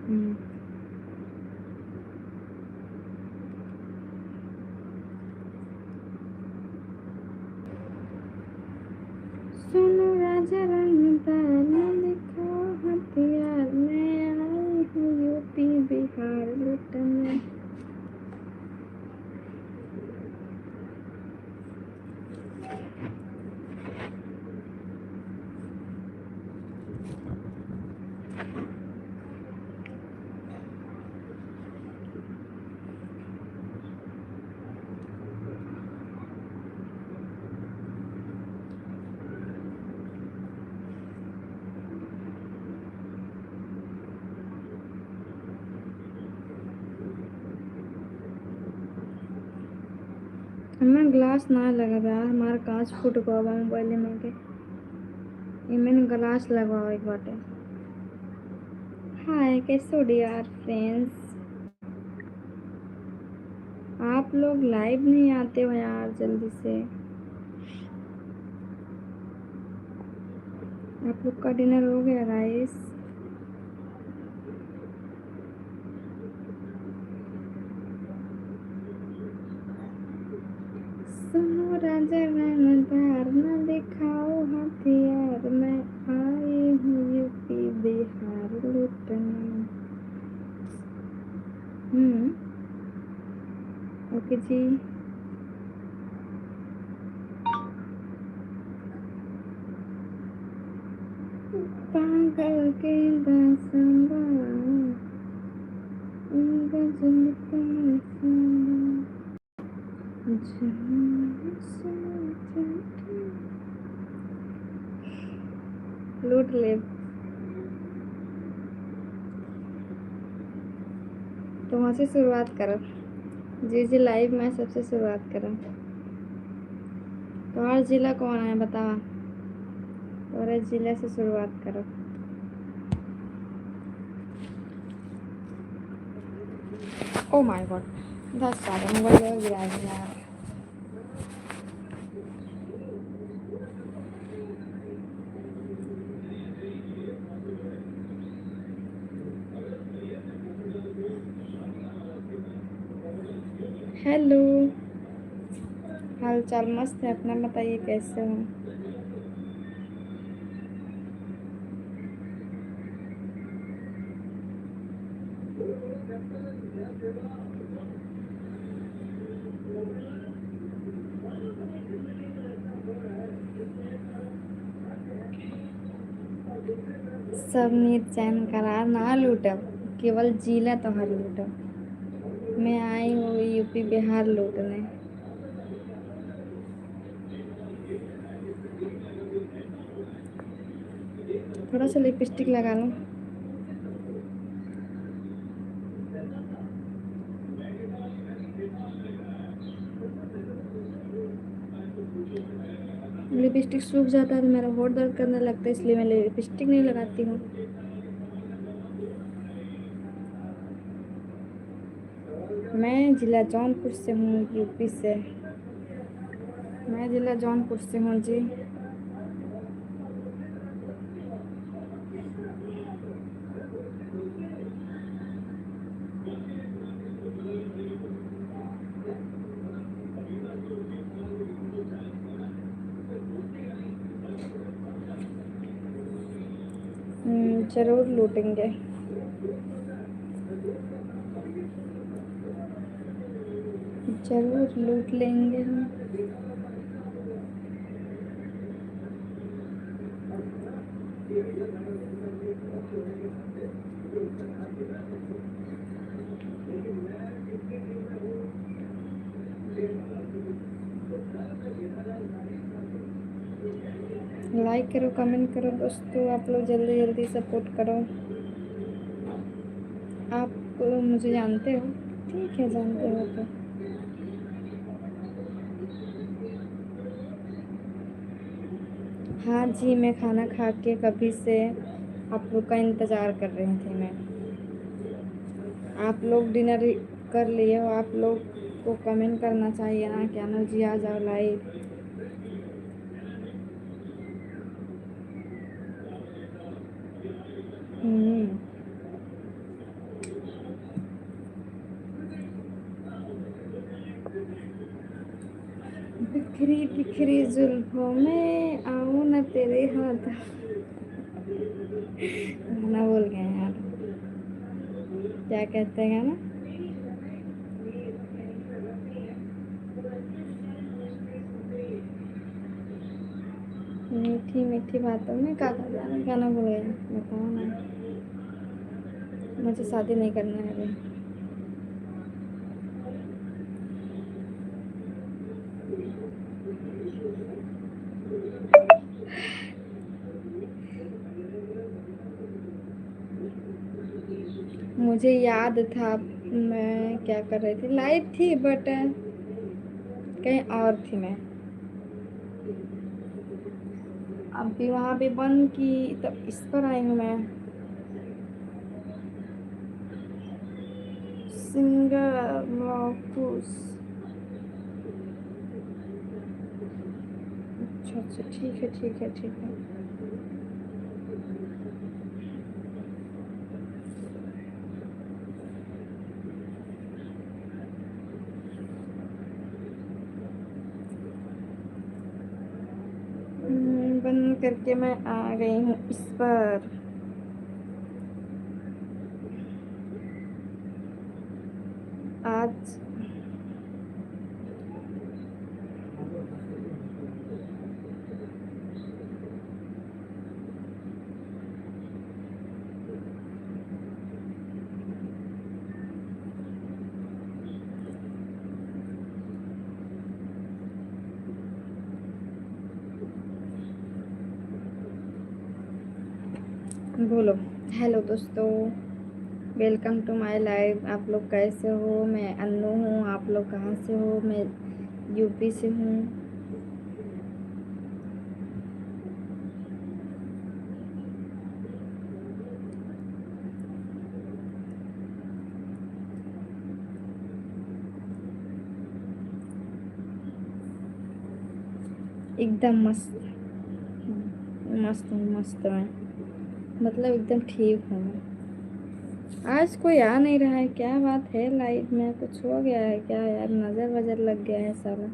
हम्म। सुनो राजा रंगदार न दिखाओ हथियार, मैं आई हूँ यूपी बिहार लुटने। हमें ग्लास ना लगा यार, हमारा कांच फूट गवा मोबाइल में के। इमें ग्लास लगाओ एक बाटे। हाय कैसे हो डियर फ्रेंड्स। आप लोग लाइव नहीं आते हो यार जल्दी से। आप लोग का डिनर हो गया गाइस? सुनो राजा रंगदार न दिखाओ हथियार, मैं आई हूँ यूपी बिहार लुटने। ओके जी। पागल के दासंगा, गजल लूट ले। तो वहाँ से शुरुआत करो। जी जी लाइव में सबसे शुरुआत करो। तुम्हारा जिला कौन है बताओ। तुम्हारे जिले से शुरुआत करो। ओ माय गॉड, 10 सारे मोबाइल गिरा दिया यार। हेलो, हाल चाल मस्त है, अपना बताइए कैसे हो। सब नीत चैन करार ना लूटब, केवल जिला तोहर लूटब। मैं आई हूँ यूपी बिहार लूटने। थोड़ा सा लिपस्टिक लगा लो। लिपस्टिक सूख जाता है तो मेरा होठ दर्द करने लगता है, इसलिए मैं लिपस्टिक नहीं लगाती हूँ। मैं जिला जौनपुर से हूँ, यूपी से। मैं जिला जौनपुर से हूँ जी। जरूर लूटेंगे। जरूर लूट लेंगे हम। लाइक करो, कमेंट करो दोस्तों, आप लोग जल्दी जल्दी सपोर्ट करो। आप मुझे जानते हो? ठीक है, जानते हो तो। हाँ जी, मैं खाना खा के कभी से आप लोग का इंतज़ार कर रही थी मैं। आप लोग डिनर कर लिए हो, आप लोग को कमेंट करना चाहिए ना क्या ना जी, आ जाओ लाइव। हम्म। बिखरी बिखरी जुल्फों में आऊं न तेरे हाथ। गाना बोल गए यार, क्या कहते हैं गाना? मीठी मीठी बातों में काका जाना, गाना बोल गया, बताओ ना। मुझे शादी नहीं करना है अभी। मुझे याद था मैं क्या कर रही थी, लाइव थी बट कहीं और थी मैं। अभी वहाँ पे बंद की तब इस पर आई हूँ मैं। सिंगर लॉकूस। अच्छा अच्छा, ठीक है ठीक है ठीक है। बंद करके मैं आ गई हूँ इस पर। आज बोलो। हेलो दोस्तों, वेलकम टू माय लाइव। आप लोग कैसे हो? मैं अन्नू हूँ। आप लोग कहाँ से हो? मैं यूपी से हूँ। एकदम मस्त मस्त हूँ, मस्त मैं, मतलब एकदम ठीक हूँ मैं। आज कोई आ नहीं रहा है, क्या बात है? लाइव में कुछ हो गया है क्या यार? नज़र वजर लग गया है साला।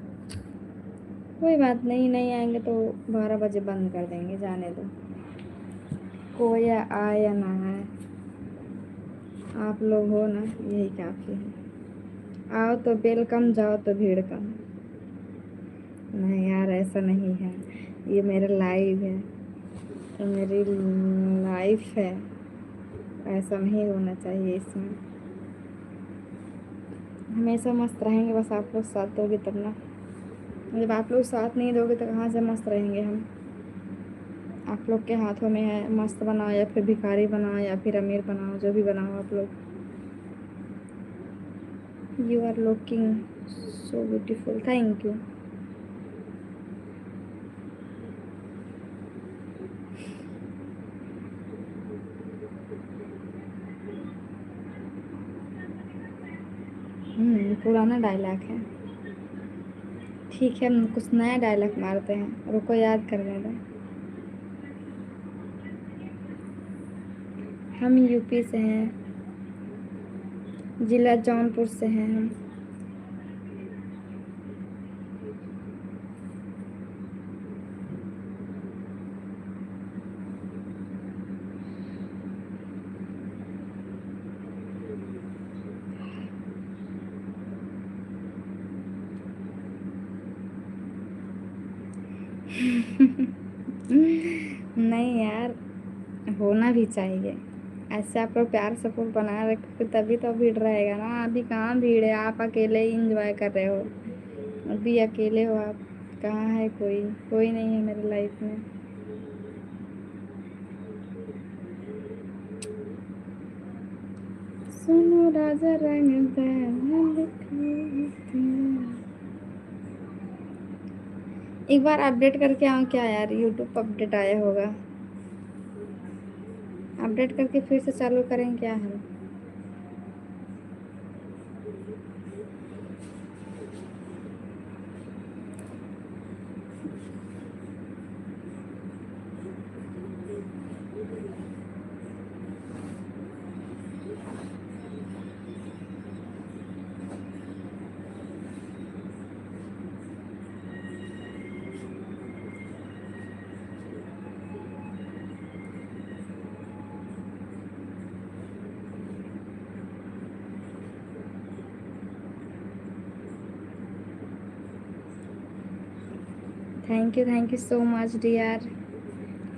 कोई बात नहीं, नहीं आएंगे तो 12 बजे बंद कर देंगे, जाने दो। कोई आए या ना आए, आप लोग हो ना, यही काफ़ी है। आओ तो वेलकम, जाओ तो भीड़ कम। नहीं यार, ऐसा नहीं है, ये मेरा लाइव है, ये मेरी लाइफ है। ऐसा नहीं होना चाहिए इसमें। हमेशा मस्त रहेंगे, बस आप लोग साथ दोगे तब ना। जब आप लोग साथ नहीं दोगे तो कहाँ से मस्त रहेंगे हम? आप लोग के हाथों में है, मस्त बनाओ या फिर भिखारी बनाओ या फिर अमीर बनाओ, जो भी बनाओ आप लोग। You are looking so beautiful, thank you. पुराना डायलॉग है, ठीक है, हम कुछ नया डायलॉग मारते हैं, रुको याद करने दो। हम यूपी से हैं, जिला जौनपुर से हैं हम। नहीं यार, होना भी चाहिए। ऐसे आप लोग प्यार सपोर्ट बनाए रखोगे तभी तो भीड़ रहेगा ना। अभी कहाँ भीड़ है? आप अकेले ही इंजॉय कर रहे हो, अभी अकेले हो आप। कहाँ है कोई? कोई नहीं है मेरी लाइफ में। सुनो राजा रंग, एक बार अपडेट करके आओ क्या यार, यूट्यूब पर अपडेट आया होगा। अपडेट करके फिर से चालू करें क्या हम? Thank you so much dear.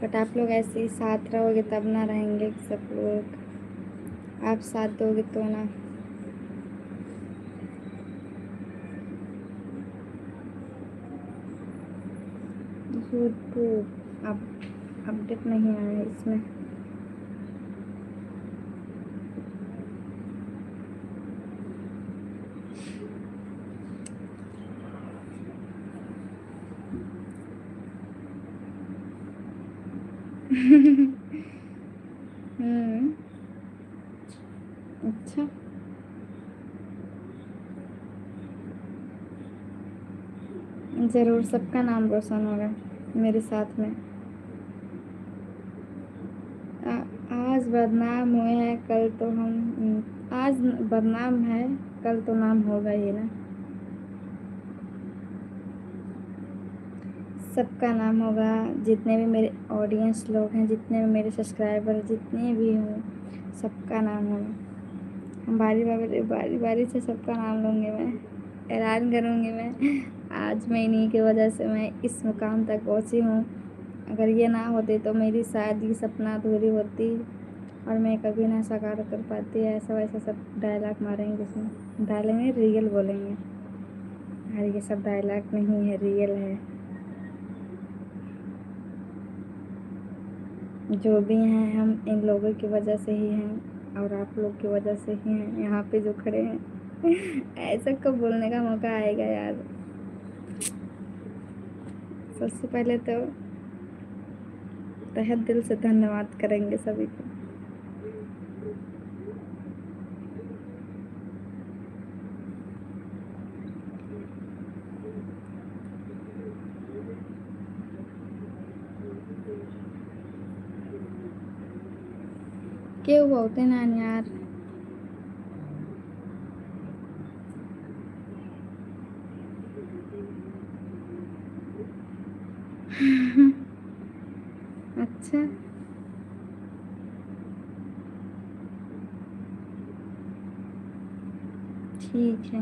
But आप लोग ऐसे ही साथ रहोगे तब ना रहेंगे सब लोग, आप साथ दोगे तो ना। यूट्यूब अब अपडेट नहीं आया है इसमें। अच्छा, ज़रूर सबका नाम रोशन होगा मेरे साथ में। आज बदनाम हुए हैं कल तो हम, आज बदनाम है कल तो नाम होगा ही ना। सबका नाम होगा, जितने भी मेरे ऑडियंस लोग हैं, जितने भी मेरे सब्सक्राइबर, जितने भी हों, सबका नाम होगा। हम बारी बारी से सबका नाम लूँगी मैं, ऐलान करूँगी मैं। आज मैं इन्हीं की वजह से मैं इस मुकाम तक पहुँची हूँ। अगर ये ना होती तो मेरी शायद ये सपना अधूरी होती और मैं कभी ना साकार कर पाती। ऐसा वैसा सब डायलॉग मारेंगे, इसमें डायलॉग नहीं, रियल बोलेंगे। अरे ये सब डायलॉग नहीं है, रियल है। जो भी हैं हम इन लोगों की वजह से ही हैं और आप लोग की वजह से ही हैं यहाँ पे जो खड़े हैं। ऐसा कब बोलने का मौका आएगा यार। सबसे पहले तो तहे दिल से धन्यवाद करेंगे सभी को। क्यों बोलते ना यार। अच्छा, ठीक है।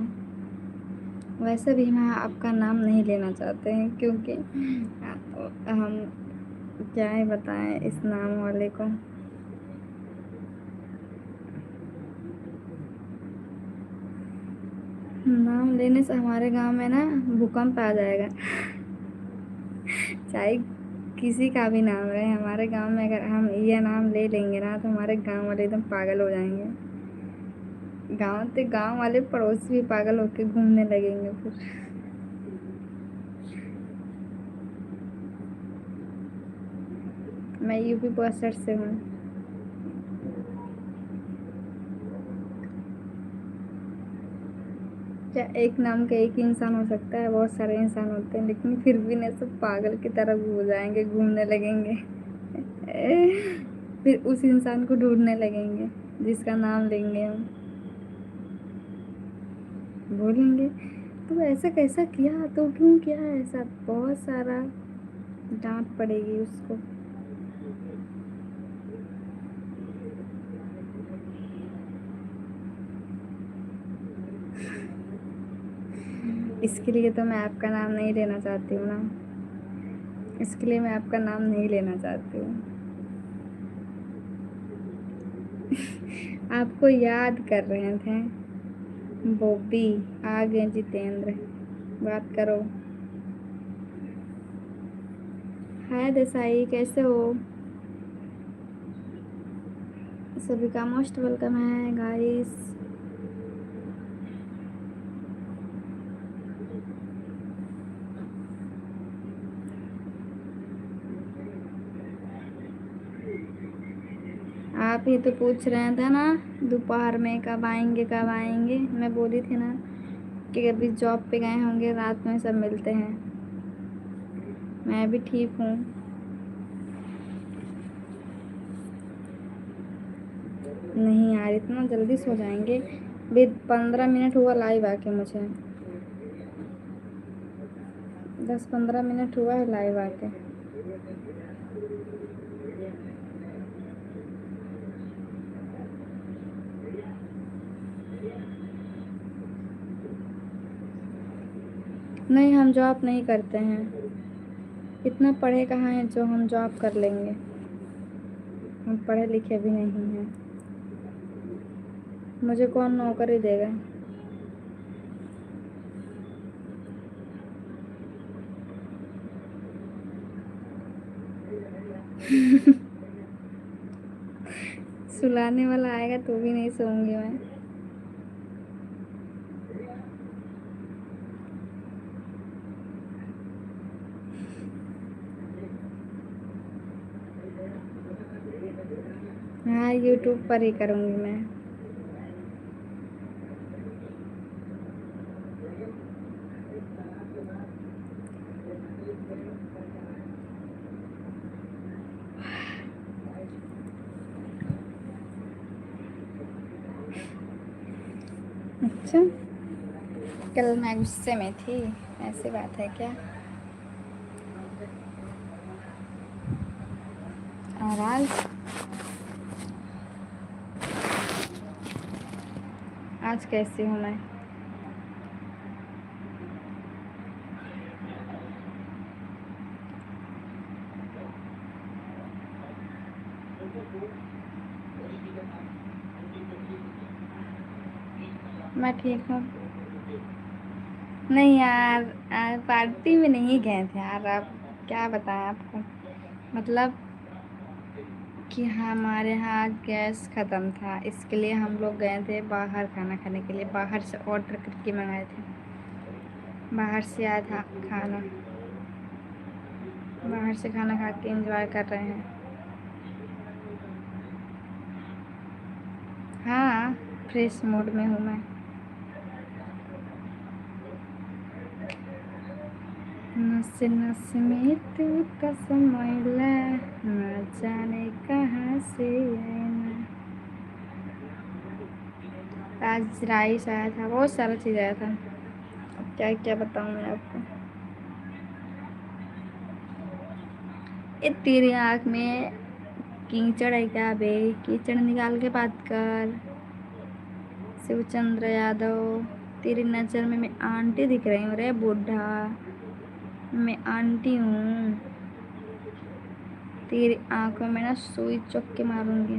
वैसे भी हम आपका नाम नहीं लेना चाहते हैं क्योंकि हम क्या ही बताएं इस नाम वाले को। नाम लेने से हमारे गांव में ना भूकंप आ जाएगा। चाहे किसी का भी नाम रहे, हमारे गांव में अगर हम ये नाम ले लेंगे ना तो हमारे गांव वाले एकदम पागल हो जाएंगे। गांव वाले पड़ोसी भी पागल होके घूमने लगेंगे फिर। मैं यूपी 62 से हूँ। क्या एक नाम का एक ही इंसान हो सकता है? बहुत सारे इंसान होते हैं, लेकिन फिर भी ना सब पागल की तरह हो जाएंगे, घूमने लगेंगे। फिर उस इंसान को ढूंढने लगेंगे जिसका नाम लेंगे हम। बोलेंगे तू ऐसा कैसा किया, तो क्यों किया ऐसा, बहुत सारा डांट पड़ेगी उसको। इसके लिए तो मैं आपका नाम नहीं लेना चाहती हूँ ना, इसके लिए मैं आपका नाम नहीं लेना चाहती हूँ। आपको याद कर रहे थे। बॉबी आ गए, जितेंद्र बात करो। हाय देसाई, कैसे हो? सभी का मोस्ट वेलकम है गाइस। आप ही तो पूछ रहे थे ना दोपहर में कब आएंगे कब आएंगे। मैं बोली थी ना कि अभी जॉब पे गए होंगे, रात में सब मिलते हैं। मैं भी ठीक हूँ। नहीं यार, इतना जल्दी सो जाएंगे? भी 15 मिनट हुआ लाइव आके मुझे, 10-15 मिनट हुआ है लाइव आके। नहीं, हम जॉब नहीं करते हैं। इतना पढ़े कहाँ हैं जो हम जॉब कर लेंगे। हम पढ़े लिखे भी नहीं हैं। मुझे कौन नौकरी देगा। सुलाने वाला आएगा तो भी नहीं सोऊंगी मैं। हाँ, यूट्यूब पर ही करूँगी मैं। अच्छा, कल मैं गुस्से में थी, ऐसी बात है क्या। और आज कैसी हूँ मैं। मैं ठीक हूँ। नहीं यार, पार्टी में नहीं गए थे यार। आप क्या बताएं आपको। मतलब कि हमारे यहाँ आज गैस ख़त्म था, इसके लिए हम लोग गए थे बाहर खाना खाने के लिए। बाहर से ऑर्डर करके मंगाए थे। बाहर से आया था खाना। बाहर से खाना खा के एंजॉय कर रहे हैं। हाँ, फ्रेश मूड में हूँ मैं। नस नस में तू कसम मैला, न जाने कहाँ से आए ना। आज राइस आया था, बहुत सारा चीज़ आया था। अब क्या क्या बताऊँ मैं आपको। ये तेरी आँख में कीचड़ है क्या बे। कीचड़ निकाल के बात कर। शिवचंद्र यादव, तेरी नज़र में मैं आंटी दिख रही हूँ रे बूढ़ा। मैं आंटी हूँ। तेरी आंखों में ना सुई चुक के मारूंगी।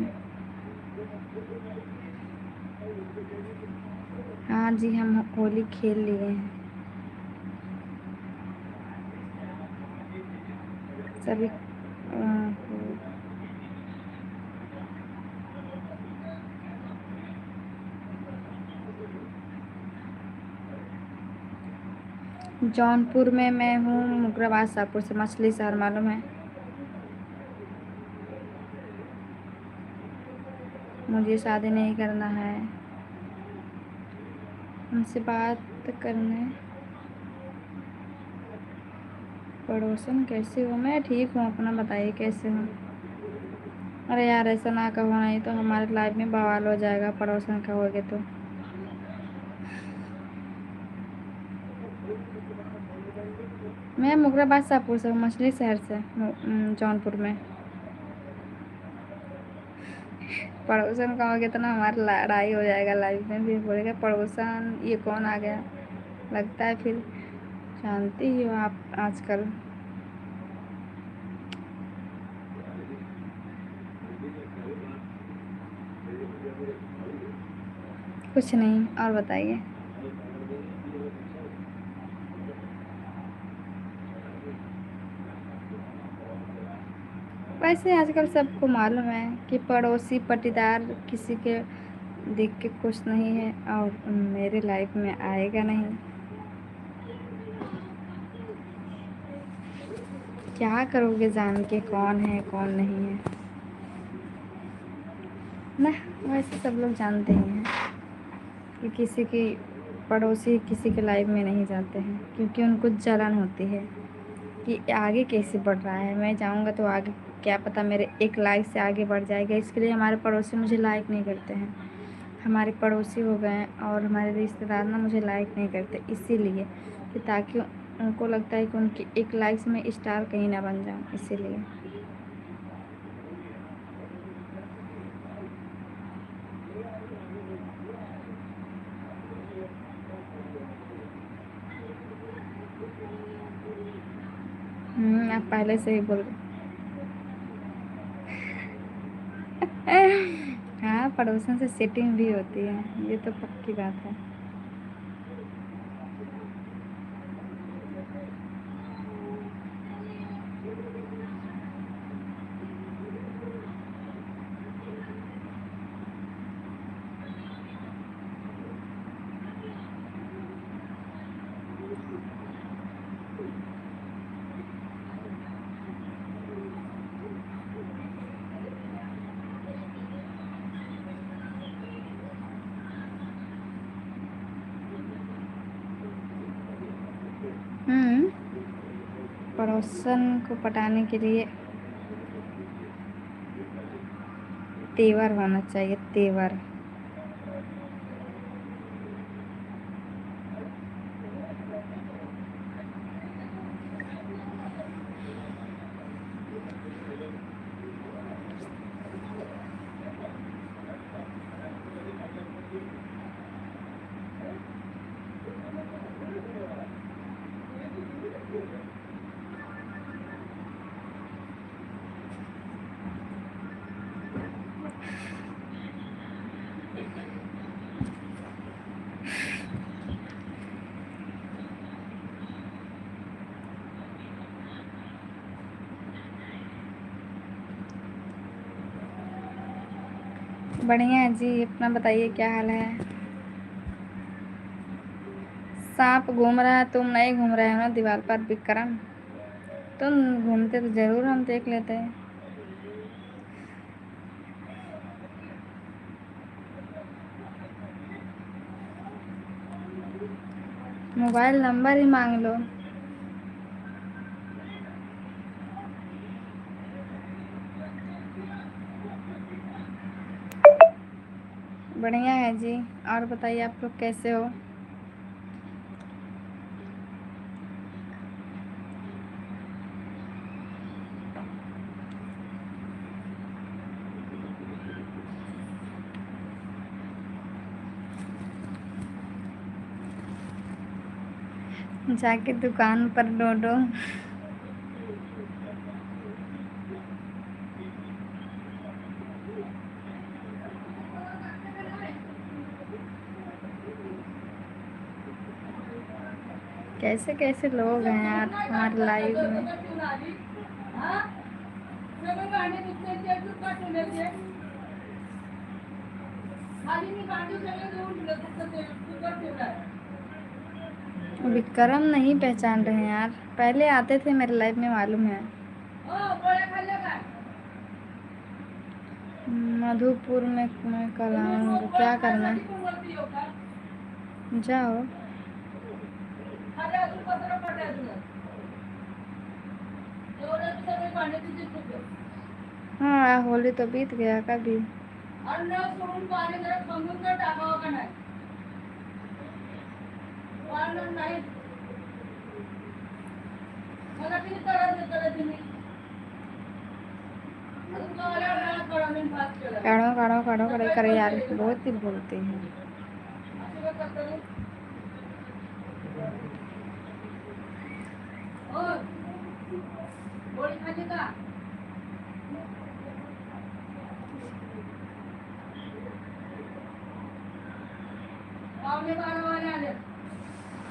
हाँ जी, हम होली खेल लिए हैं सभी। जौनपुर में मैं हूँ, मुकराबाद शाहपुर से, मछली शहर मालूम है। मुझे शादी नहीं करना है। उनसे बात करने। पड़ोसन कैसे हो। मैं ठीक हूँ, अपना बताइए कैसे हो। अरे यार, ऐसा ना कहो, नहीं तो हमारे लाइफ में बवाल हो जाएगा पड़ोसन कहोगे तो। मैं मुकराबाद शाहपुर से हूँ, मछली शहर से, जौनपुर में। पड़ोसन कहोगे तो ना हमारी लड़ाई हो जाएगा लाइफ में। फिर बोलेगा पड़ोसन ये कौन आ गया। लगता है फिर जानती ही हो आप आजकल। कुछ नहीं, और बताइए। वैसे आजकल सबको मालूम है कि पड़ोसी पटीदार किसी के देख के खुश नहीं है, और मेरे लाइफ में आएगा नहीं। क्या करोगे जान के कौन है कौन नहीं है ना। वैसे सब लोग जानते ही हैं कि किसी की पड़ोसी किसी के लाइफ में नहीं जाते हैं, क्योंकि उनको जलन होती है कि आगे कैसे बढ़ रहा है। मैं जाऊंगा तो आगे क्या पता मेरे एक लाइक से आगे बढ़ जाएगा। इसके लिए हमारे पड़ोसी मुझे लाइक नहीं करते हैं। हमारे पड़ोसी हो गए और हमारे रिश्तेदार ना मुझे लाइक नहीं करते, इसीलिए कि ताकि उनको लगता है कि उनकी एक लाइक से मैं स्टार कहीं ना बन जाऊँ, इसीलिए। मैं पहले से ही बोल हाँ, पड़ोसन से सेटिंग भी होती है, ये तो पक्की बात है। पड़ोसन को पटाने के लिए तेवर होना चाहिए, तेवर। बढ़िया है जी, अपना बताइए क्या हाल है। सांप घूम रहा है, तुम नहीं घूम रहे हो ना दीवार पर विक्रम। तुम घूमते तो जरूर हम देख लेते हैं। मोबाइल नंबर ही मांग लो। बढ़िया है जी, और बताइए आप लोग कैसे हो। जाके दुकान पर डोडो। कैसे कैसे लोग हैं यार हमारे लाइव में। विक्रम नहीं पहचान रहे हैं यार, पहले आते थे मेरे लाइफ में, मालूम है। मधुपुर में मैं कल आऊँगा, क्या करना है? जाओ। हाँ, होली तो बीत गया कभी। काढ़ो काढ़ो काढ़ो काढ़ो करे यार, बहुत ही बोलते हैं।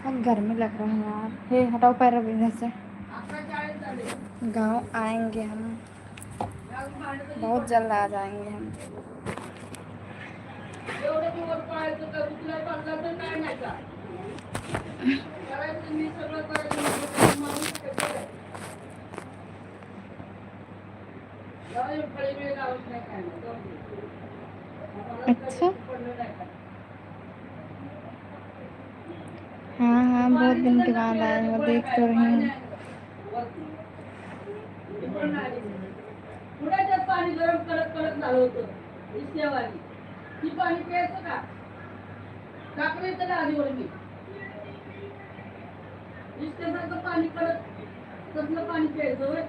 अब गर्मी लग रहा है यार। हे हटाओ पैर अब इधर से। गांव आएंगे हम, बहुत जल्द आ जाएंगे हम। अच्छा, हाँ हाँ, बहुत दिन के बाद आए हो, देख तो रही हूँ। पाणी गरम कडक कडक झालं होतं इस्तेवाली ती पाणी प्यायचं का टाकलं येतं का आधीवर मी इस्तेसारखं पाणी कडक तसलं पाणी प्यायचं होय।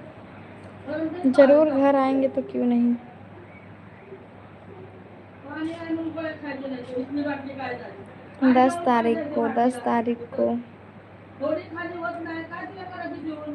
जरूर घर आएंगे तो क्यों नहीं। पाणी आणून गोळ्या खायचं नाही, इतनी बाटली काय झाली 10 तारीख को 10 तारीख को थोडी खाली होत नाही काय तुला करायचं जेवण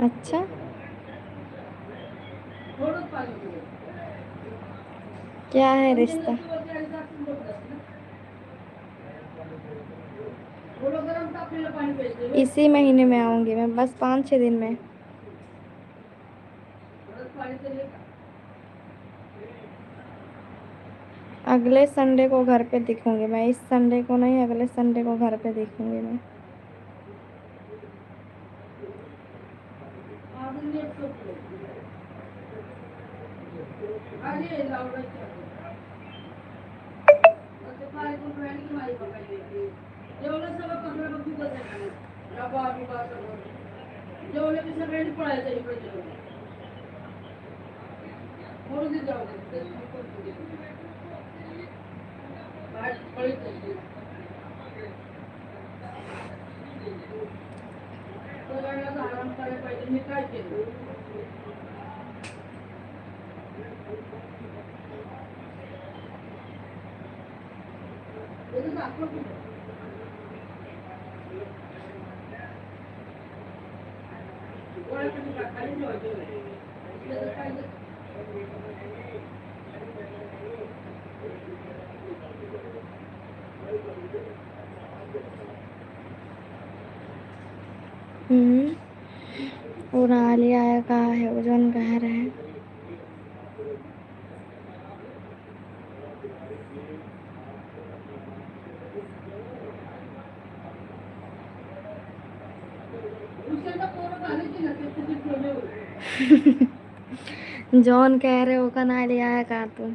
अच्छा, क्या है रिश्ता? इसी महीने में आऊँगी मैं, बस 5-6 दिन में। अगले संडे को घर पे दिखूंगी मैं, इस संडे को नहीं, अगले संडे को घर पे दिखूंगी मैं। और आलिया कहाँ है, वजन कहाँ रहे? जॉन कह रहे हो का ना लिया है का तुम?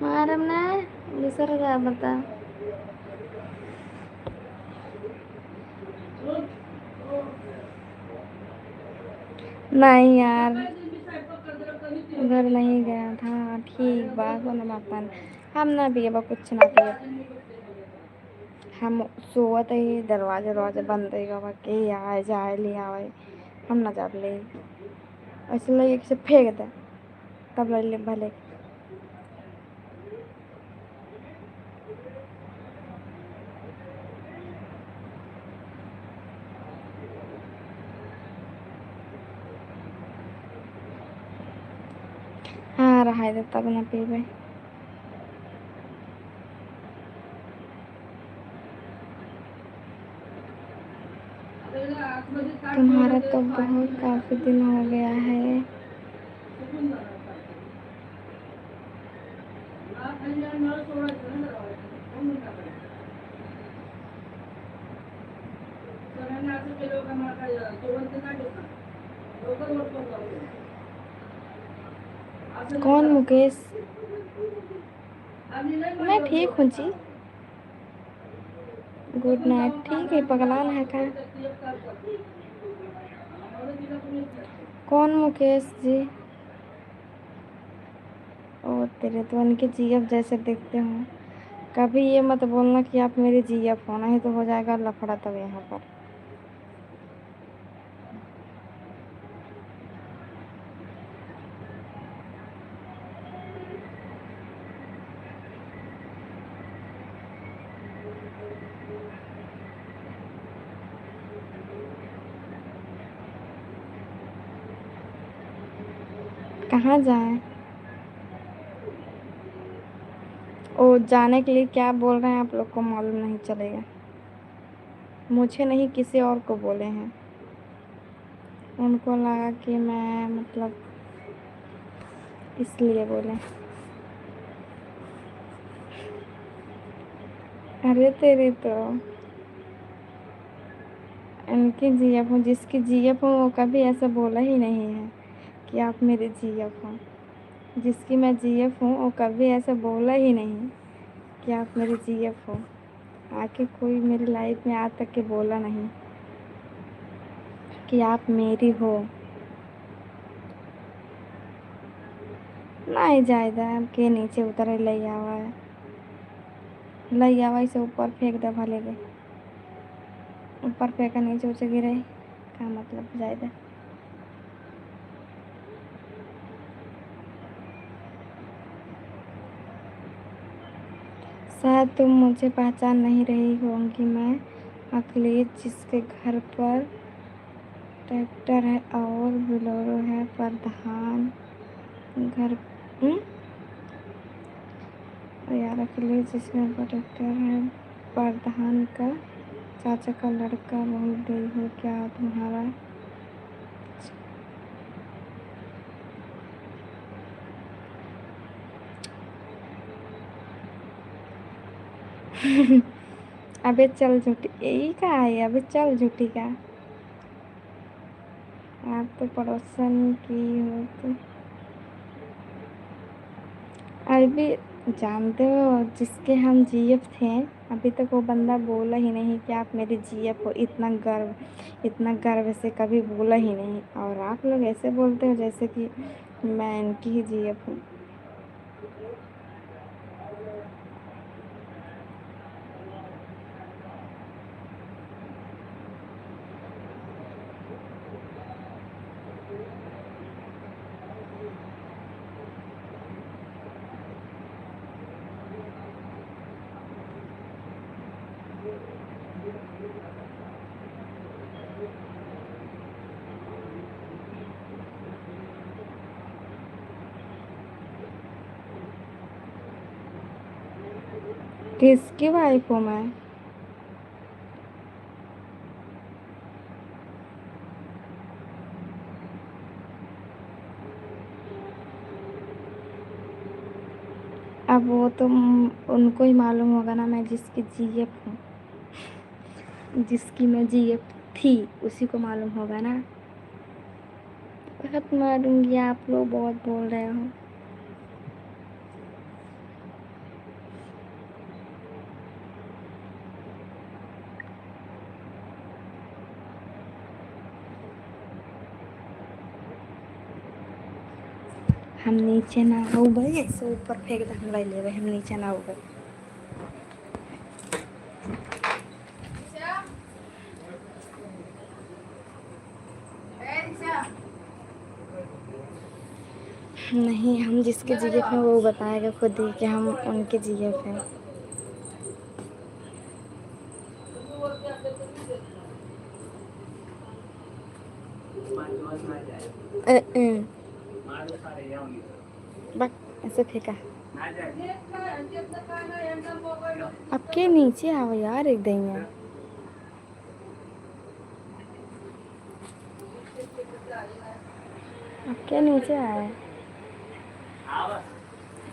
मारम ना विसर जा बता। नहीं यार, उधर नहीं गया था। ठीक बात हो ना बापन, हम ना पिए बा कुछ ना पिए। हम सोवत ही दरवाजे दरवाजे बंद ही बाबा के आए जाए ले आए, हम ना जाब ले ऐसे लगे कि से फेंक दे तब ले भले। हाँ रहा दे तब ना पीबे। तुम्हारा तो बहुत काफी दिन हो गया है। कौन मुकेश? मैं ठीक हूँ जी। Good night. ठीक है, पगलान है का? कौन मुकेश जी? ओ तेरे तो उनके जीएफ जैसे दिखते हो। कभी ये मत बोलना कि आप मेरे जीएफ हो, नहीं तो हो जाएगा लफड़ा तब यहाँ पर। कहाँ जाएं? ओ जाने के लिए क्या बोल रहे हैं आप लोग को मालूम नहीं चलेगा। मुझे नहीं, किसी और को बोले हैं। उनको लगा कि मैं मतलब इसलिए बोले। अरे तेरी तो इनकी जीएफ हूँ, जिसकी जीएफ हूँ वो कभी ऐसा बोला ही नहीं है कि आप मेरे जीएफ हो। जिसकी मैं जीएफ हूँ वो कभी ऐसा बोला ही नहीं कि आप मेरे जीएफ हो। आके कोई मेरी लाइफ में आज तक के बोला नहीं। कि आप मेरी हो। नहीं जायदा के नीचे उतर ले आवा है, ले आवा इसे ऊपर फेंक दे भले के। ऊपर फेंका नीचे उसे गिरे क्या मतलब जायदा। शायद तुम मुझे पहचान नहीं रही होंगी, मैं अखिलेश जिसके घर पर ट्रैक्टर है और बोलेरो है, प्रधान घर। यार अखिलेश जिसके घर पर ट्रैक्टर है, प्रधान का चाचा का लड़का, भूल गई हो क्या तुम्हारा। अबे चल झूठी, यही का है अबे चल झूठी का। आप तो पड़ोसन की हो तो अभी जानते हो जिसके हम जीएफ थे, अभी तक वो बंदा बोला ही नहीं कि आप मेरे जीएफ हो। इतना गर्व से कभी बोला ही नहीं, और आप लोग ऐसे बोलते हो जैसे कि मैं इनकी ही जीएफ हूँ। किसकी वाइफ हूँ मैं। अब वो तो उनको ही मालूम होगा ना, मैं जिसकी जीएफ हूँ, जिसकी मैं जीएफ थी उसी को मालूम होगा ना। बहुत मारूंगी, आप लोग बहुत बोल रहे हो। हम नीचे ना हो गए, ऐसे ऊपर फेंक दे हम ले ले, हम नीचे ना हो गए। नहीं, हम जिसके जीएफ हैं वो बताएगा खुद ही कि हम उनके जीएफ हैं। बस ऐसे फेंका। अब के नीचे आओ यार एक दिन। अब के नीचे आए।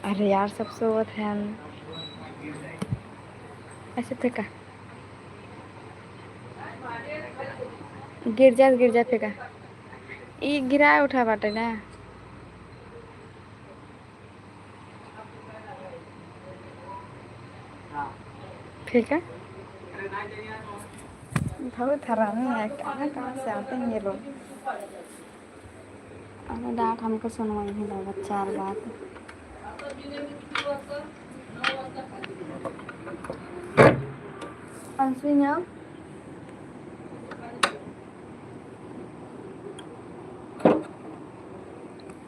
अरे यार सब सोवत है। ऐसे फेंका, गिर जा फेंका। ये गिराए उठा बाटे ना। फेंका। बहुत हरामी है, कहाँ कहाँ से आते हैं ये लोग। अरे डांट हमको सुनवाई ही लगा चार बात। अंशु यहाँ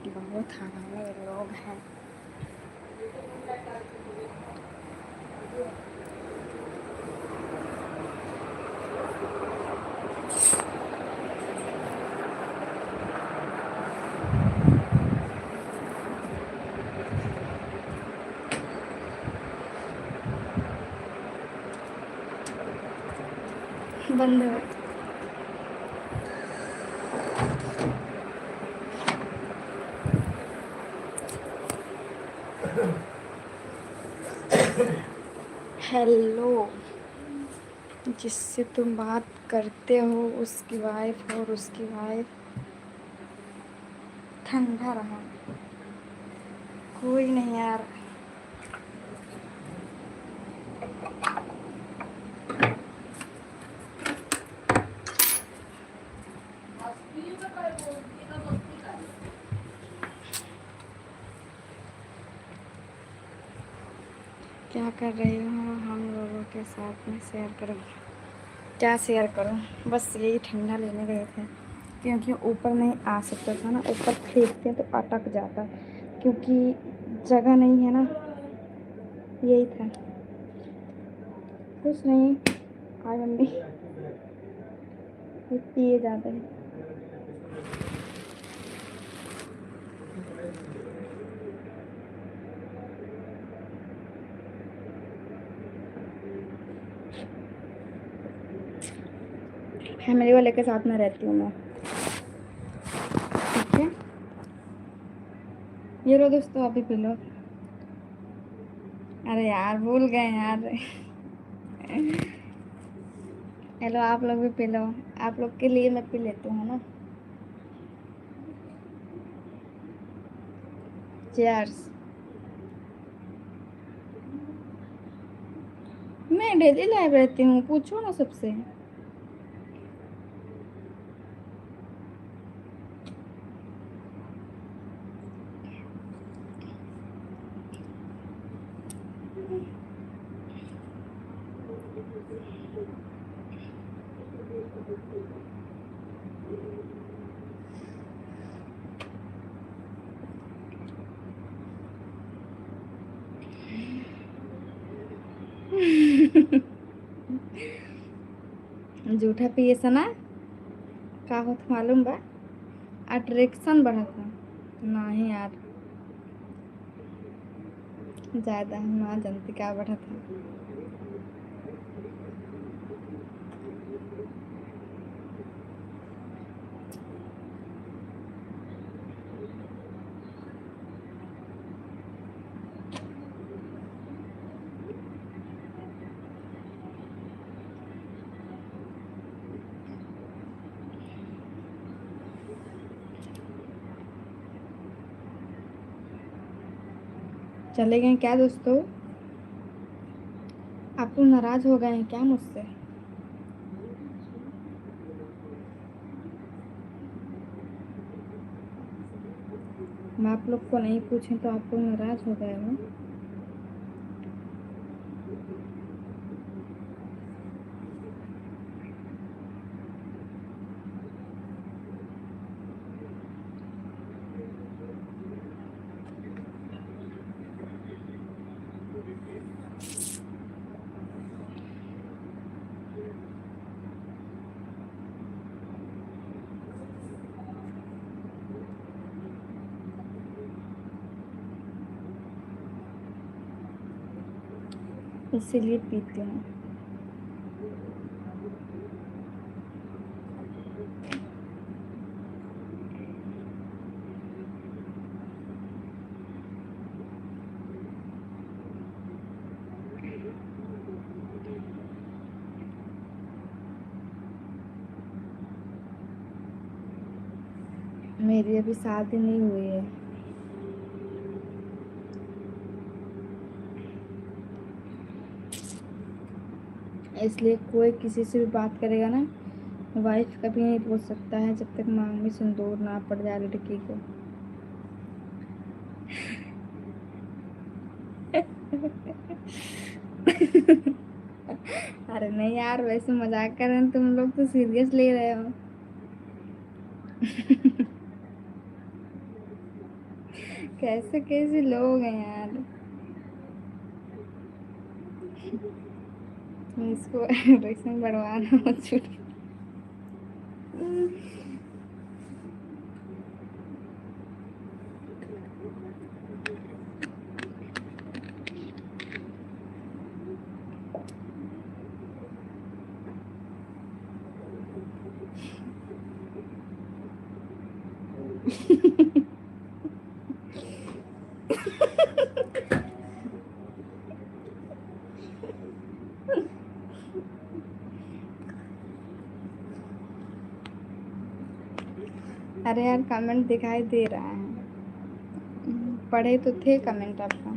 बहुत हरामी लोग हैं। बंद हो। हेलो, जिससे तुम बात करते हो उसकी वाइफ और उसकी वाइफ। ठंडा रहा, कोई नहीं यार। क्या कर रही हो हम लोगों के साथ में शेयर करो। क्या शेयर करूं, बस यही ठंडा लेने गए थे क्योंकि ऊपर नहीं आ सकता था ना, ऊपर फेंकते तो अटक जाता क्योंकि जगह नहीं है ना, यही था। कुछ नहीं, आज मम्मी पिए जाते हैं। फैमिली वाले के साथ में रहती हूँ मैं, ठीक है। ये लो दोस्तों, अभी पी लो। अरे यार भूल गए यार। हेलो, आप लोग भी पी लो, आप लोग के लिए मैं पी लेती हूँ ना। चीयर्स। मैं डेली लाइव रहती हूँ, पूछो ना सबसे। जूठा पिए से ना का होत मालूम बा, अट्रैक्शन बढ़त है। नहीं यार, ज़्यादा हम ना जानती क्या बढ़त है। चले गए क्या दोस्तों? आप लोग नाराज़ हो गए हैं क्या मुझसे? मैं आप लोग को नहीं पूछे तो आप लोग नाराज़ हो गए हो? इसीलिए पीती हूँ। मेरी अभी शादी नहीं हुई है। इसलिए कोई किसी से भी बात करेगा ना, वाइफ कभी नहीं पूछ सकता है जब तक मांग में सिंदूर ना पड़ जाए लड़की को। अरे नहीं यार, वैसे मजाक कर रहे हैं, तुम लोग तो सीरियस ले रहे हो। कैसे कैसे लोग हैं यार। तुम इसको रेशन बढ़वाना मत छूट। अरे यार, कमेंट दिखाई दे रहा है, पढ़े तो थे कमेंट आपका।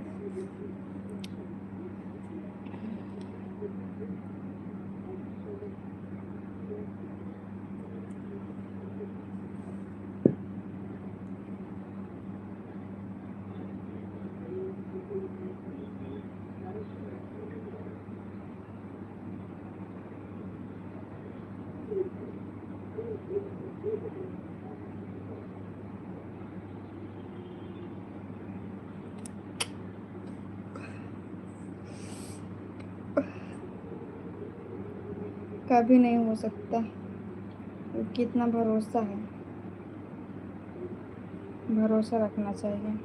कभी नहीं हो सकता। कितना भरोसा है, भरोसा रखना चाहिए।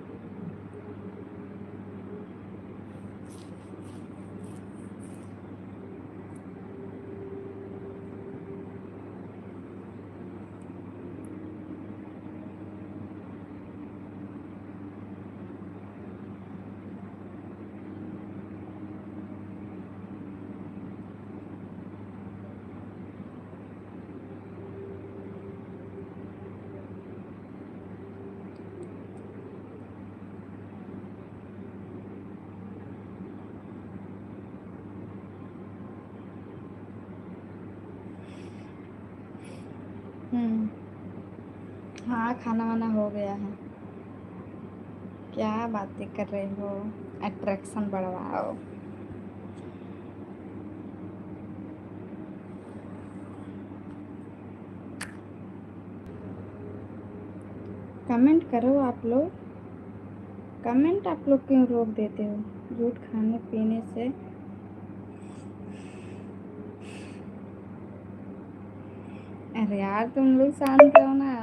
हाँ, खाना वाना हो गया है। क्या बातें कर रहे हो, अट्रैक्शन बढ़वाओ। कमेंट करो आप लोग, कमेंट आप लोग क्यों रोक देते हो? झूठ खाने पीने से अरे यार तुम लोग शांत रहो ना।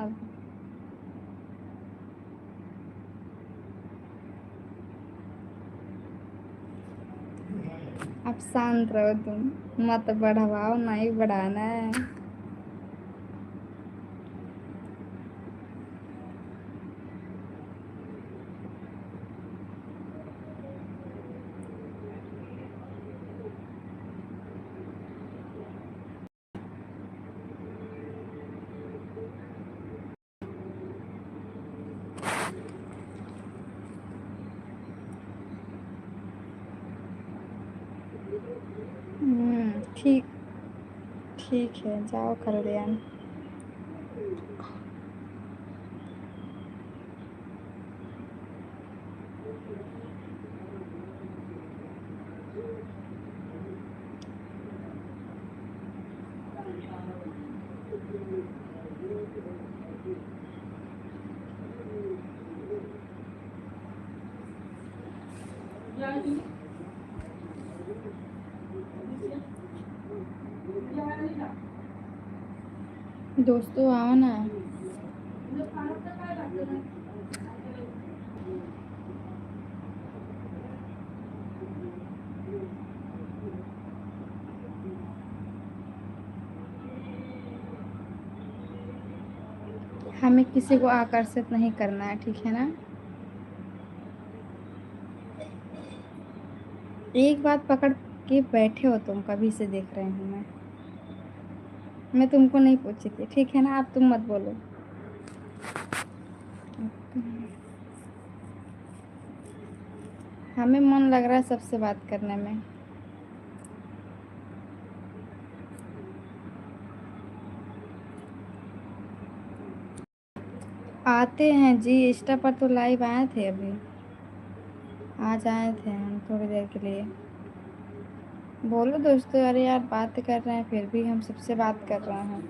अब शांत रहो, तुम मत बढ़वाओ, नहीं बढ़ाना है। ठीक, ठीक है, जाओ कल्याण। दोस्तों आओ ना। हमें किसी को आकर्षित नहीं करना है, ठीक है ना? एक बात पकड़ के बैठे हो तुम, कभी से देख रहे हूँ मैं तुमको नहीं पूछी थी, ठीक है ना? अब तुम मत बोलो। हमें मन लग रहा है सबसे बात करने में। आते हैं जी, इंस्टा पर तो लाइव आए थे अभी, आज आए थे हम थोड़ी देर के लिए। बोलो दोस्तों, अरे यार बात कर रहे हैं फिर भी हम सबसे बात कर रहे हैं।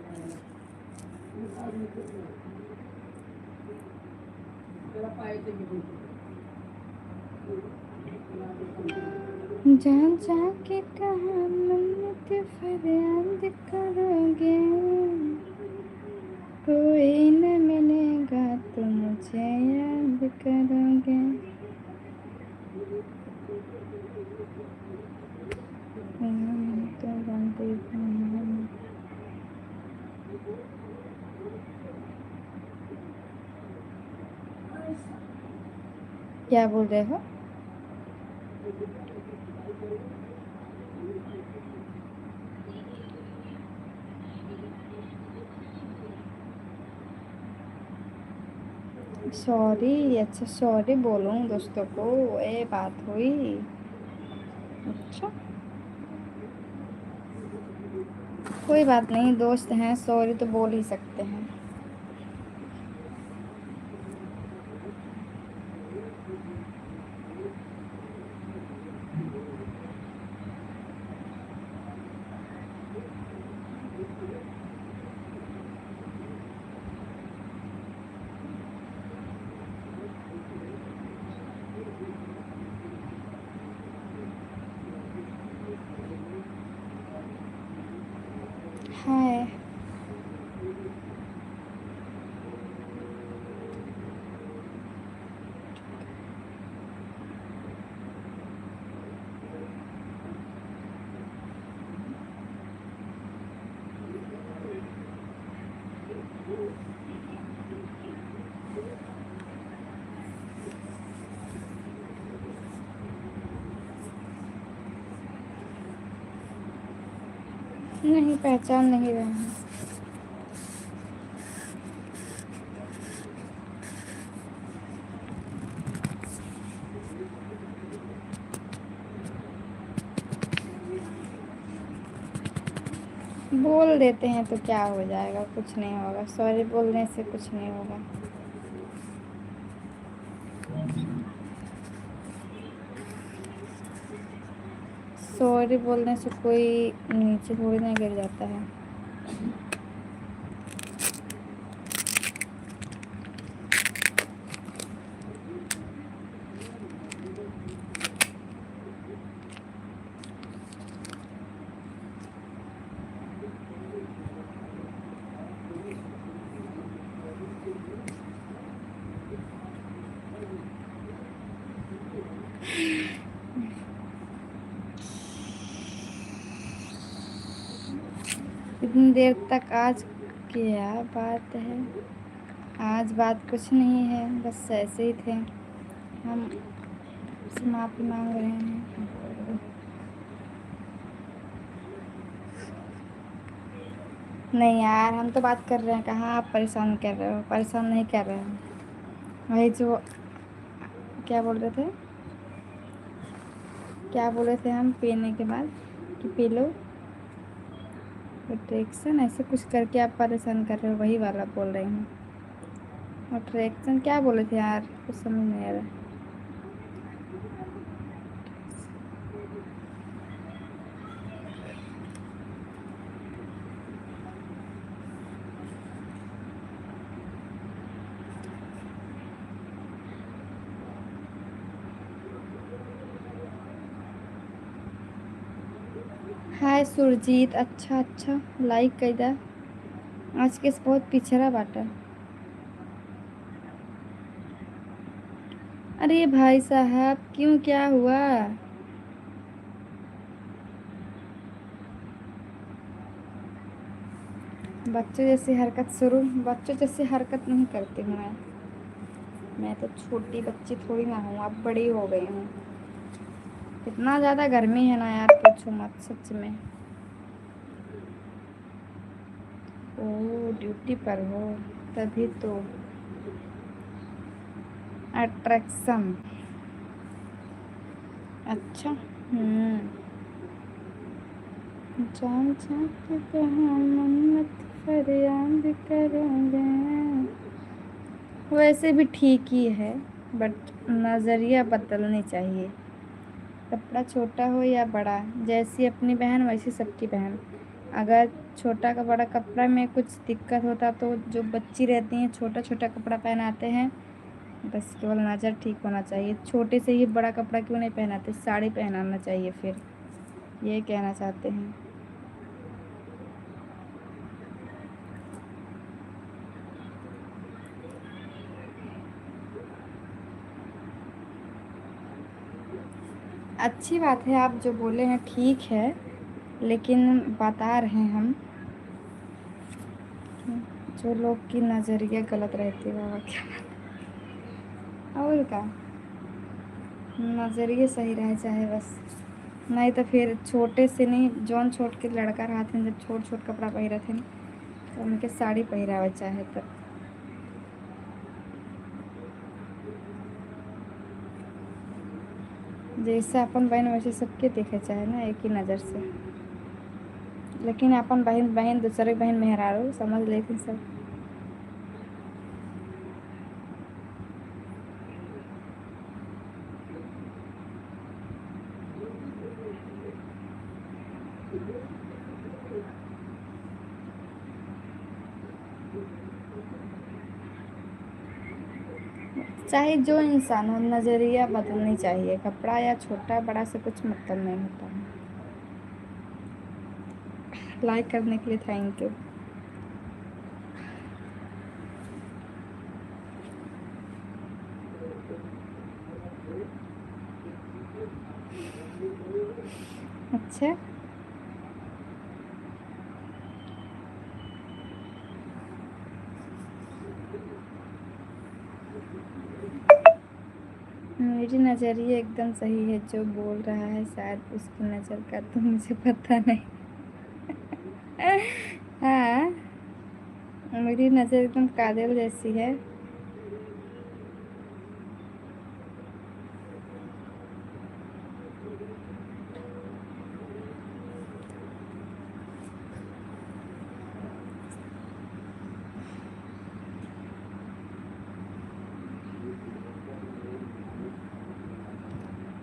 जान जा के कहा मन्नत फरियाद करोगे, कोई न मिलेगा तो मुझे याद करोगे। तो बनती क्या बोल रहे हो? सॉरी, अच्छा सॉरी बोलूँ दोस्तों को, ये बात हुई? अच्छा, कोई बात नहीं, दोस्त हैं, सॉरी तो बोल ही सकते हैं। नहीं, पहचान नहीं रहे हैं। बोल देते हैं तो क्या हो जाएगा, कुछ नहीं होगा, सॉरी बोलने से कुछ नहीं होगा। सॉरी बोलने से कोई नीचे थोड़ी ना गिर जाता है। इतनी देर तक आज क्या बात है? आज बात कुछ नहीं है, बस ऐसे ही थे हम। माफ़ी मांग रहे हैं। नहीं यार, हम तो बात कर रहे हैं, कहाँ आप परेशान कर रहे हो? परेशान नहीं कर रहे हैं। वही जो क्या बोल रहे थे, क्या बोले थे हम पीने के बाद कि पी लो ट्रैक्शन, ऐसे कुछ करके आप परेशान कर रहे हो, वही वाला बोल रही हूँ। और ट्रैक्शन क्या बोले थे यार, कुछ समझ नहीं आ रहा। हाय सुरजीत, अच्छा अच्छा, लाइक कर दा। आज के बहुत पिछड़ा बाटा। अरे भाई साहब, क्यों, क्या हुआ? बच्चों जैसी हरकत नहीं करती हूँ मैं तो छोटी बच्ची थोड़ी ना हूँ, अब बड़ी हो गई हूँ। इतना ज़्यादा गर्मी है ना यार, पूछो मत सच में। ओ, ड्यूटी पर हो, तभी तो। अट्रैक्शन, अच्छा। जान जान के कहाँ मन्नत फरियाद करेंगे। वैसे भी ठीक ही है, बट नज़रिया बदलनी चाहिए। कपड़ा छोटा हो या बड़ा, जैसी अपनी बहन वैसी सबकी बहन। अगर छोटा का बड़ा कपड़ा में कुछ दिक्कत होता तो जो बच्ची रहती हैं छोटा छोटा कपड़ा पहनाते हैं, बस केवल नज़र ठीक होना चाहिए। छोटे से ही बड़ा कपड़ा क्यों नहीं पहनाते, साड़ी पहनाना चाहिए फिर, ये कहना चाहते हैं। अच्छी बात है, आप जो बोले हैं ठीक है, लेकिन बता रहे हैं हम, जो लोग की नज़रिया गलत रहती है बाबा क्या। और क्या, नज़रिए सही रहे चाहे बस। नहीं तो फिर छोटे से नहीं, जौन छोट के लड़का रहते हैं, जब छोट छोट कपड़ा पहिरे थे तो उनके साड़ी पहिरावे चाहे तब। जैसे अपन बहन वैसे सबके देखे चाहे ना, एक ही नज़र से। लेकिन अपन बहन बहन दूसरे बहन मेहरारू समझ लेती सब। चाहे जो इंसान हो, नज़रिया बदलनी चाहिए। कपड़ा या छोटा बड़ा से कुछ मतलब नहीं होता है। लाइक करने के लिए थैंक यू। अच्छा, मेरी नज़रिया एकदम सही है, जो बोल रहा है शायद उसकी नज़र का तो मुझे पता नहीं। हाँ, मेरी नज़र एकदम काजल जैसी है।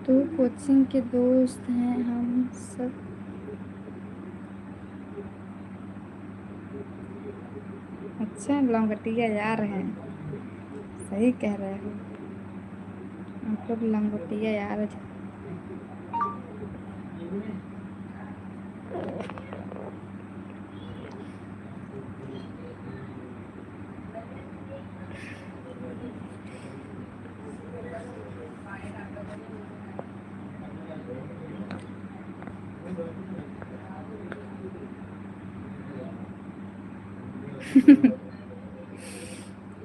तो कोचिंग के दोस्त हैं हम सब। अच्छा, लंगटिया यार हैं। सही कह रहे हो, आप लोग लंगोटिया यार हैं।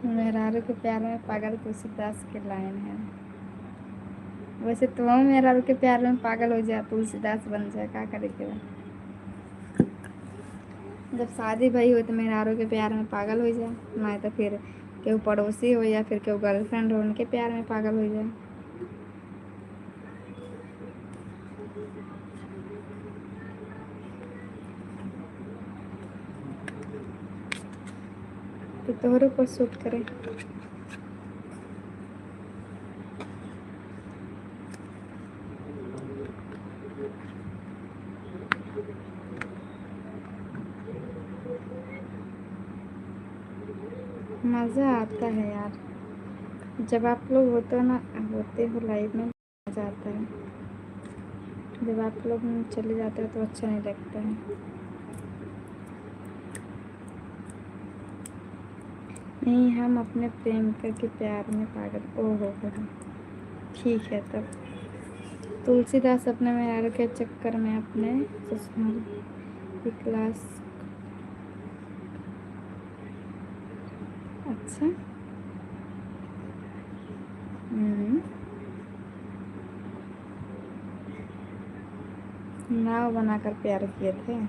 मेहरारू के प्यार में पागल तुलसीदास की लाइन है। वैसे तुम मेहरारू के प्यार में पागल हो जा, तुलसीदास बन जाए, क्या करेगी। जब शादी भई हो तो मेहरारू के प्यार में पागल हो जाए, नहीं तो फिर केहू पड़ोसी हो या फिर केहू गर्लफ्रेंड हो, उनके प्यार में पागल हो जाए। तो तोहरों पर सूट करे। मज़ा आता है यार, जब आप लोग होते हो लाइफ में, मज़ा आता है। जब आप लोग चले जाते हो तो अच्छा नहीं लगता है। नहीं, हम अपने प्रेमिका के प्यार में पागल। ओहो हो, ठीक है तब। तुलसीदास अपने मेहरारू के चक्कर में अपने ससुराल की क्लास। अच्छा। नाव बनाकर प्यार किए थे।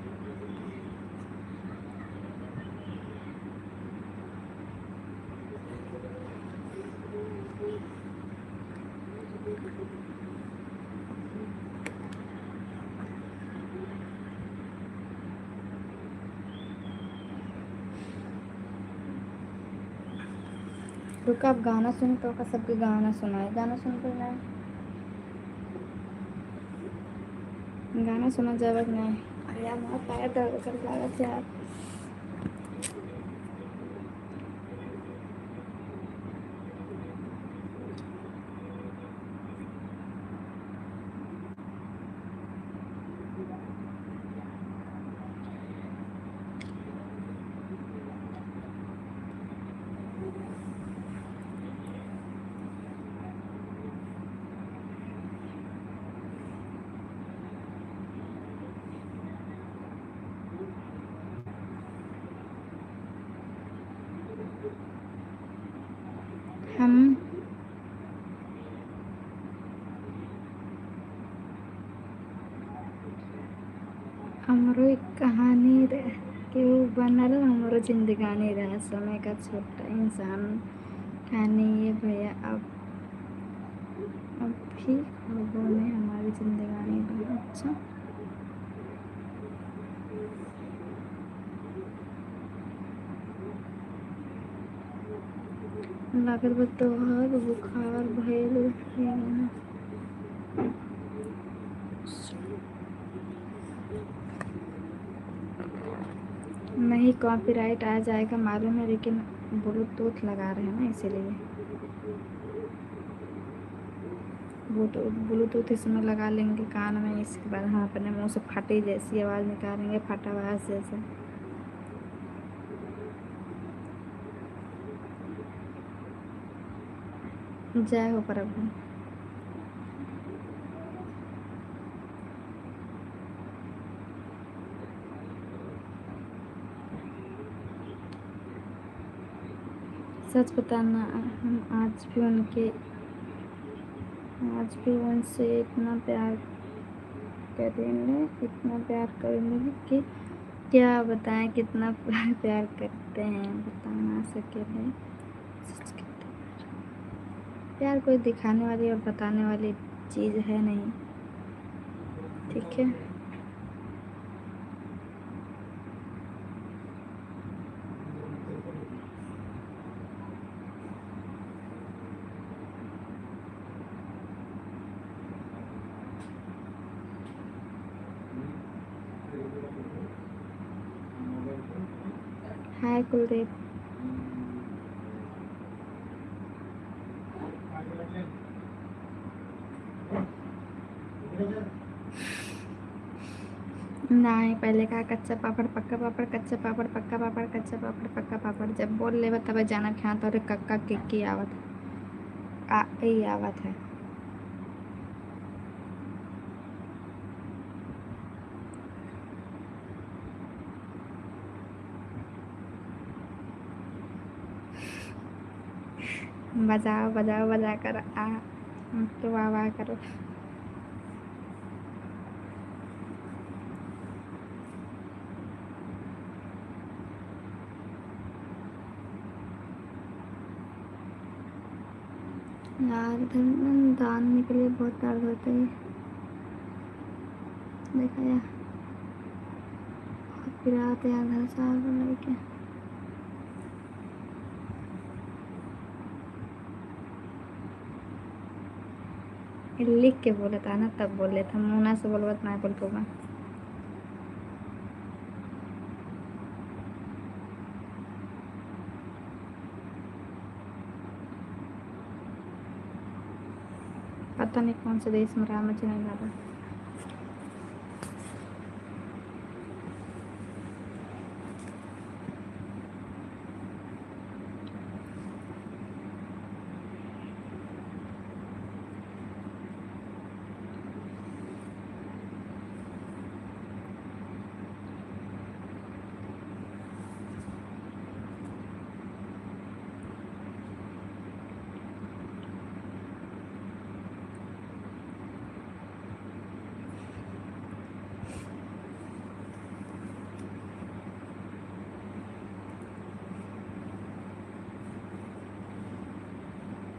रुका, आप गाना सुन तो का सबके गाना सुनाए, गाना सुन कर ना, गाना सुना जब नहीं। अरे यार, मेरा पैर दर्द कर रहा है यार। हम हमरो एक कहानी केहू बनल, हमरो जिंदगानी रहा, समय का छोटा इंसान ठानी ये भैया। अब भी ख्वाबों में हमारी जिंदगानी रहा। अच्छा, लागत बा तोहर बुखार भइल है ना। नहीं, कॉपीराइट आ जाएगा मालूम है, लेकिन ब्लूटूथ लगा रहे हैं ना, इसीलिए ब्लूटूथ इसमें लगा लेंगे कान में, इसके बाद हम अपने मुंह से फटी जैसी आवाज़ निकालेंगे, फटा आवाज़ जैसे। जय हो प्रभु। सच बताना, हम आज भी उनसे इतना प्यार करेंगे कि क्या बताएं कितना प्यार करते हैं, बता ना सके भाई। प्यार कोई दिखाने वाली और बताने वाली चीज़ है नहीं, ठीक है। हाय कुलदीप। नहीं, पहले कहा कच्चा पापड़ पक्का पापड़, कच्चा पापड़ पक्का पापड़, कच्चा पापड़ पक्का पापड़। जब बोल ले तब जाना ख्या तो कक्का की आवत आ ई आवत है। बजाओ बजाओ बजा कर आ तो वाह वाह करो। यार दान के लिए बहुत दर्द होता है, देखा यार। फिर आते हैं घर साहब लड़के। लिख के बोला था ना, तब बोले था मुना से बोलबत ना बोल पाऊंगा। पता नहीं कौन से देश में रहा, मुझे नहीं लगा।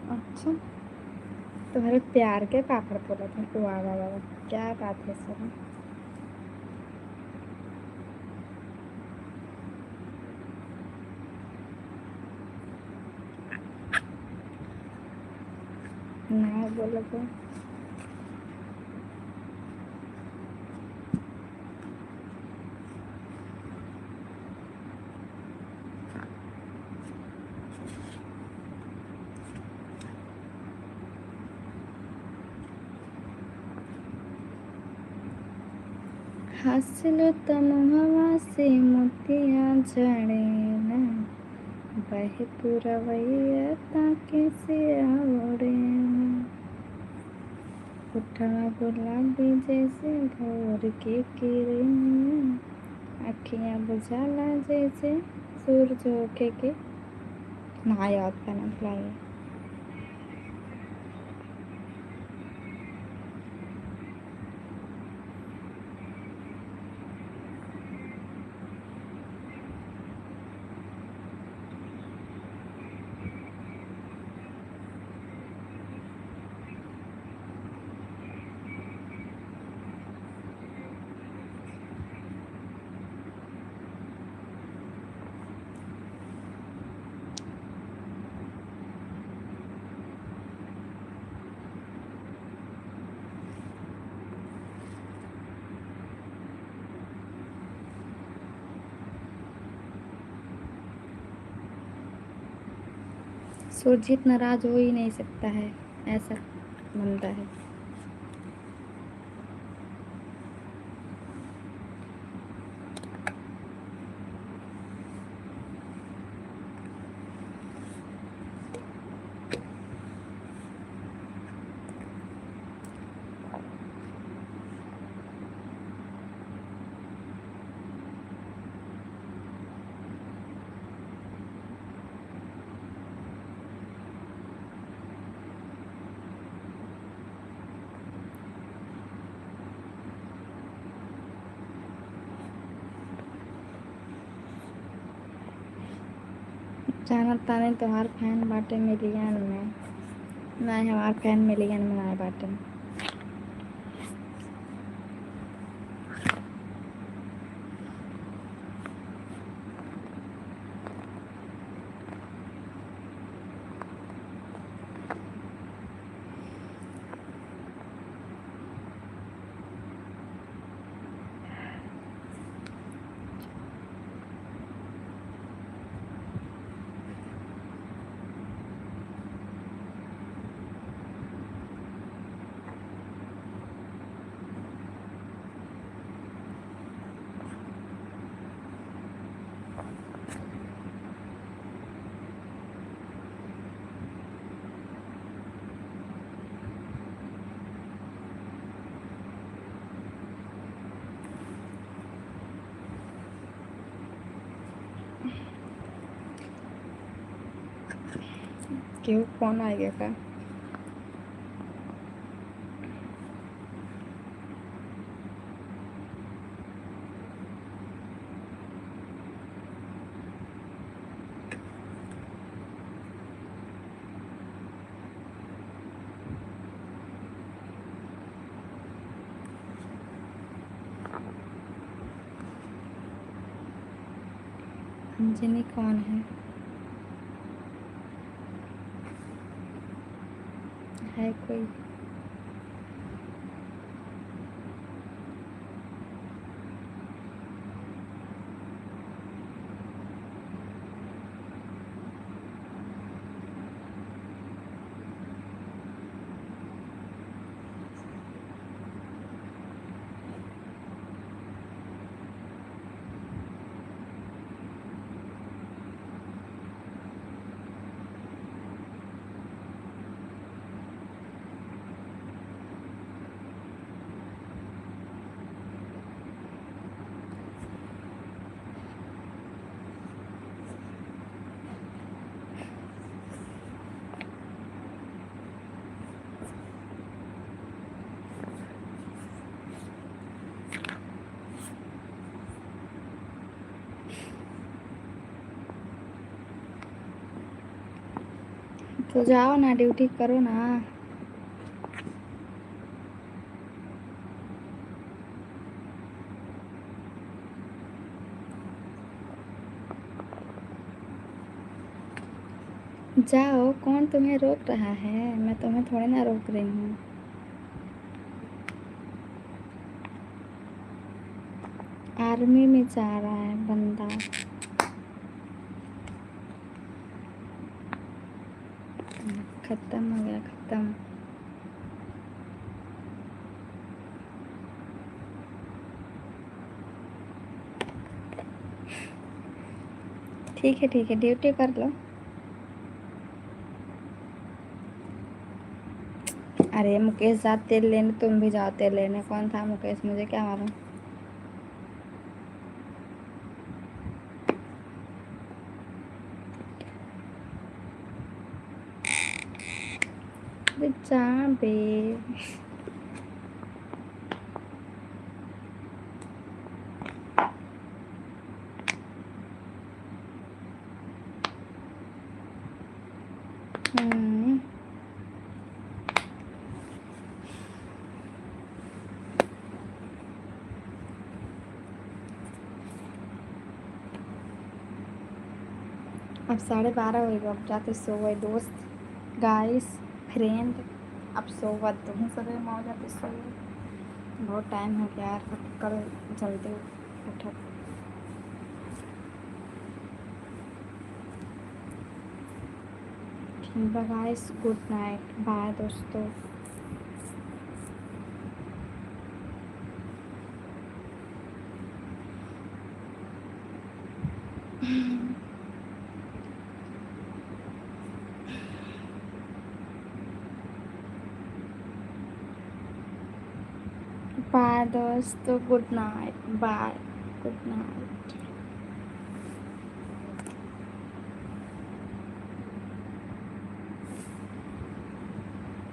अच्छा, तुम्हारे प्यार के पापड़ बोला था। वाह वाह वाह, क्या बात है सर। ना बोला तो हंसलो तुम हवा से मोतियाँ झड़े ना, बहे पुरवैया ताके से ओढ़े ना। उठा गुलाबी जैसे भोर की किरण, अखियाँ बुझाला जैसे सूरज के ना याद करना भुलाइए। सुरजीत नाराज हो ही नहीं सकता है, ऐसा बनता है। जानत तानी तोहार फैन बाटे मिलियन में, नाही हमार फैन मिलियन में नाय बाटे। केहू फोन आ गया का? अंजनी कौन है कोई? तो जाओ ना, ड्यूटी करो ना। जाओ, कौन तुम्हें रोक रहा है? मैं तुम्हें थोड़ी ना रोक रही हूँ। आर्मी में जा रहा है बंदा। खत्म हो गया, खत्म। ठीक है ठीक है, ड्यूटी कर लो। अरे मुकेश जा तेल लेने, तुम भी जाओ तेल लेने। कौन था मुकेश, मुझे क्या मालूम। अरे जा बे। अब 12:30 हो गए, अब जाते सो गए दोस्त, गाइस, फ्रेंड। अब सो गए तुम सभी, मौ जाते सो गए। बहुत टाइम हो गया यार, कल जल्दी उठा। ठीक है गाइस, गुड नाइट, बाय दोस्तों। बाय दोस्तों, good night, bye, good night.